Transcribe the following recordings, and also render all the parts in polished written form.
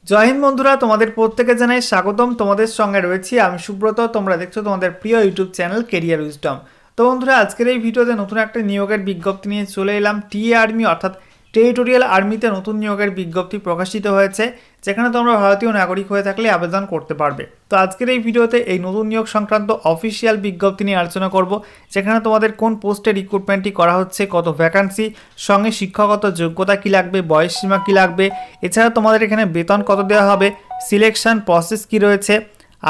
জয় হিন্দ বন্ধুরা, তোমাদের প্রত্যেকে জানাই স্বাগতম। তোমাদের সঙ্গে রয়েছি আমি সুব্রত। তোমরা দেখছো তোমাদের প্রিয় ইউটিউব চ্যানেল কেরিয়ার উইজডম। তো বন্ধুরা, আজকের এই ভিডিওতে নতুন একটা নিয়োগের বিজ্ঞপ্তি নিয়ে চলে এলাম। টিএ আর্মি অর্থাৎ টেরিটোরিয়াল আর্মিতে নতুন নিয়োগের বিজ্ঞপ্তি প্রকাশিত হয়েছে, যেখানে তোমরা ভারতীয় নাগরিক হয়ে থাকলে আবেদন করতে পারবে। তো আজকের এই ভিডিওতে এই নতুন নিয়োগ সংক্রান্ত অফিসিয়াল বিজ্ঞপ্তি নিয়ে আলোচনা করব, যেখানে তোমাদের কোন পোস্টে রিক্রুটমেন্টটি করা হচ্ছে, কত ভ্যাকান্সি, সঙ্গে শিক্ষাগত যোগ্যতা কী লাগবে, বয়সসীমা কী লাগবে, এছাড়া তোমাদের এখানে বেতন কত দেওয়া হবে, সিলেকশন প্রসেস কী রয়েছে,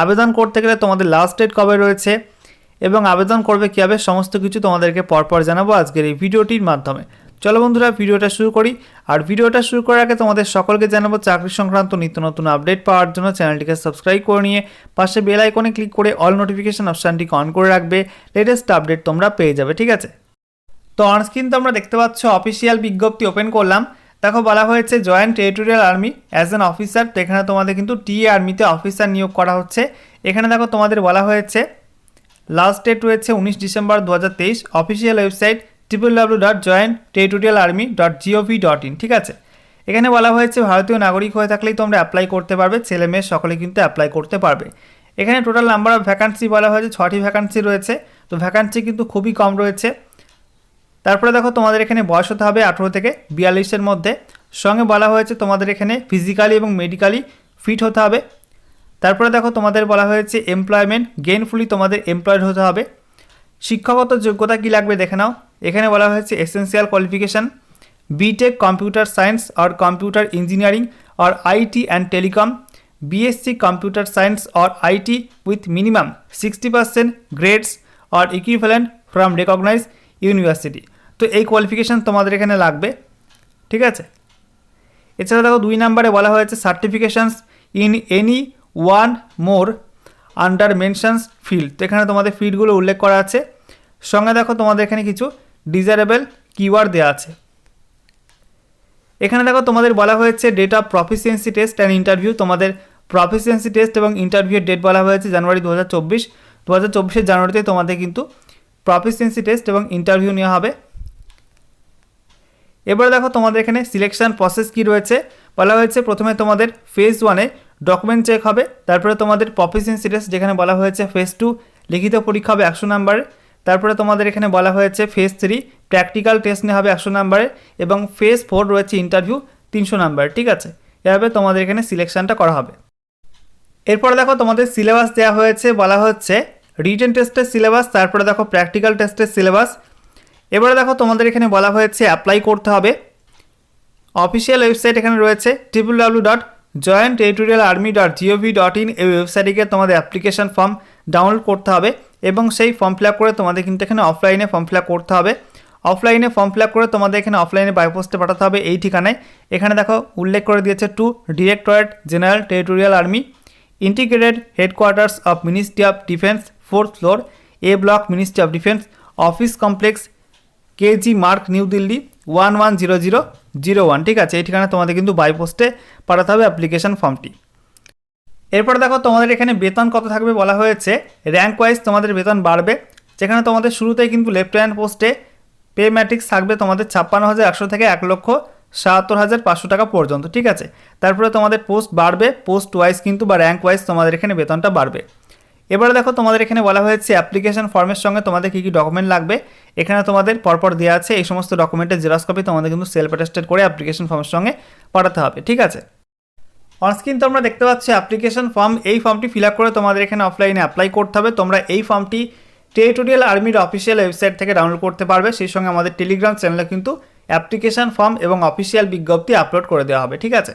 আবেদন করতে গেলে তোমাদের লাস্ট ডেট কবে রয়েছে এবং আবেদন করবে কীভাবে, সমস্ত কিছু তোমাদেরকে পরপর জানাবো আজকের এই ভিডিওটির মাধ্যমে। চলো বন্ধুরা, ভিডিওটা শুরু করি। আর ভিডিওটা শুরু করার আগে তোমাদের সকলকে জানাবো চাকরি সংক্রান্ত নিত্য নতুন আপডেট পাওয়ার জন্য চ্যানেলটিকে সাবস্ক্রাইব করে নিয়ে পাশে বেল আইকনে ক্লিক করে অল নোটিফিকেশন অপশানটিকে অন করে রাখবে। লেটেস্ট আপডেট তোমরা পেয়ে যাবে, ঠিক আছে? তো অনস্ক্রিন তোমরা দেখতে পাচ্ছ অফিসিয়াল বিজ্ঞপ্তি ওপেন করলাম। দেখো বলা হয়েছে joint territorial army as an officer. তো এখানে তোমাদের কিন্তু টিএ আর্মিতে অফিসার নিয়োগ করা হচ্ছে। এখানে দেখো তোমাদের বলা হয়েছে লাস্ট ডেট রয়েছে 19 ডিসেম্বর 2023। অফিসিয়াল ওয়েবসাইট www.jointerritorialarmy.gov.in, ঠিক আছে? এখানে বলা হয়েছে ভারতীয় নাগরিক হয়ে থাকলেই তোমরা অ্যাপ্লাই করতে পারবে। ছেলে মেয়ে সকলে কিন্তু অ্যাপ্লাই করতে পারবে। এখানে টোটাল নাম্বার অফ ভ্যাকান্সি বলা হয়েছে 6টি ভ্যাকান্সি রয়েছে। তো ভ্যাকান্সি কিন্তু খুবই কম রয়েছে। তারপরে দেখো তোমাদের এখানে বয়স হতে হবে 18 থেকে 42-এর মধ্যে। সঙ্গে বলা হয়েছে তোমাদের এখানে ফিজিক্যালি এবং মেডিকেলি ফিট হতে হবে। তারপরে দেখো তোমাদের বলা হয়েছে এমপ্লয়মেন্ট গেইনফুলি তোমাদের এমপ্লয়েড হতে হবে। শিক্ষাগত যোগ্যতা কী লাগবে দেখে নাও। এখানে বলা হয়েছে essential qualification B Tech computer science और কম্পিউটার ইঞ্জিনিয়ারিং और IT and telecom, BSc computer science और आईटी विथ मिनिमम 60% ग्रेड्स और इक्विवेलेंट फ्रॉम रिकॉग्नाइज ইউনিভার্সিটি। তো এই কোয়ালিফিকেশান তোমাদের এখানে লাগবে, ঠিক আছে? এছাড়া দেখো 2 নম্বরে বলা হয়েছে certifications in any one more under mentions field. তো এখানে তোমাদের ফিল্ডগুলো উল্লেখ করা আছে। সঙ্গে দেখো তোমাদের এখানে কিছু ডিজারেবল কিওয়ার্ড দেওয়া আছে। এখানে দেখো তোমাদের বলা হয়েছে date of proficiency test and interview. তোমাদের প্রফিসিয়েন্সি টেস্ট এবং ইন্টারভিউয়ের ডেট বলা হয়েছে জানুয়ারি 2024। 2024 জানুয়ারিতে তোমাদের কিন্তু প্রফিসিয়েন্সি টেস্ট এবং ইন্টারভিউ নেওয়া হবে। এবার দেখো তোমাদের এখানে সিলেকশন প্রসেস কী রয়েছে বলা হয়েছে। প্রথমে তোমাদের ফেজ 1-এ ডকুমেন্ট চেক হবে। তারপরে তোমাদের প্রফিসিয়েন্সি টেস্ট, যেখানে বলা হয়েছে ফেজ 2 লিখিত পরীক্ষা হবে 100 নম্বরের। তারপরে তোমাদের এখানে বলা হয়েছে ফেজ 3 প্র্যাকটিক্যাল টেস্ট নেওয়া হবে 100 নম্বরের এবং ফেজ 4 রয়েছে ইন্টারভিউ 300 নম্বরের, ঠিক আছে? এভাবে তোমাদের এখানে সিলেকশনটা করা হবে। এরপরে দেখো তোমাদের সিলেবাস দেওয়া হয়েছে, বলা হচ্ছে রিটেন টেস্টের সিলেবাস, তারপরে দেখো প্র্যাকটিক্যাল টেস্টের সিলেবাস। এবারে দেখো তোমাদের এখানে বলা হয়েছে অ্যাপ্লাই করতে হবে। অফিসিয়াল ওয়েবসাইট এখানে রয়েছে www.jointerritorialarmy.gov.in। এই ওয়েবসাইটে গিয়ে তোমাদের অ্যাপ্লিকেশন ফর্ম ডাউনলোড করতে হবে এবং সেই ফর্ম ফিল আপ করে তোমাদের কিন্তু এখানে অফলাইনে ফর্ম ফিল আপ করতে হবে। অফলাইনে ফর্ম ফিল আপ করে তোমাদের এখানে অফলাইনে বাই পোস্টে পাঠাতে হবে এই ঠিকানায়। এখানে দেখো উল্লেখ করে দিয়েছে to directorate general territorial army, integrated headquarters of ministry of defence, 4th floor, A block, ministry of defence, office complex, KG Marg, new Delhi 110001, ঠিক আছে? এই ঠিকানা তোমাদের কিন্তু বাই পোস্টে পাঠাতে হবে অ্যাপ্লিকেশন ফর্মটি। এরপর দেখো তোমাদের এখানে বেতন কত থাকবে বলা হয়েছে। র্যাঙ্ক ওয়াইজ তোমাদের বেতন বাড়বে, যেখানে তোমাদের শুরুতেই কিন্তু লেফটেন্যান্ট পোস্টে পে ম্যাট্রিক্স থাকবে তোমাদের 56,100 থেকে 1,77,500 টাকা পর্যন্ত, ঠিক আছে? তারপরে তোমাদের পোস্ট বাড়বে, পোস্ট ওয়াইজ কিন্তু বা র্যাঙ্ক ওয়াইজ তোমাদের এখানে বেতনটা বাড়বে। এবারে দেখো তোমাদের এখানে বলা হয়েছে অ্যাপ্লিকেশন ফর্মের সঙ্গে তোমাদের কী কী ডকুমেন্ট লাগবে। এখানে তোমাদের পরপর দেওয়া আছে। এই সমস্ত ডকুমেন্টের জেরক্স কপি তোমাদের কিন্তু সেলফ অ্যাটেস্টেড করে অ্যাপ্লিকেশন ফর্মের সঙ্গে পাঠাতে হবে, ঠিক আছে? অনস্ক্রিন তোমরা দেখতে পাচ্ছ অ্যাপ্লিকেশন ফর্ম। এই ফর্মটি ফিল আপ করে তোমাদের এখানে অফলাইনে অ্যাপ্লাই করতে হবে। তোমরা এই ফর্মটি টেরিটোরিয়াল আর্মির অফিসিয়াল ওয়েবসাইট থেকে ডাউনলোড করতে পারবে। সেই সঙ্গে আমাদের টেলিগ্রাম চ্যানেলে কিন্তু অ্যাপ্লিকেশন ফর্ম এবং অফিসিয়াল বিজ্ঞপ্তি আপলোড করে দেওয়া হবে, ঠিক আছে?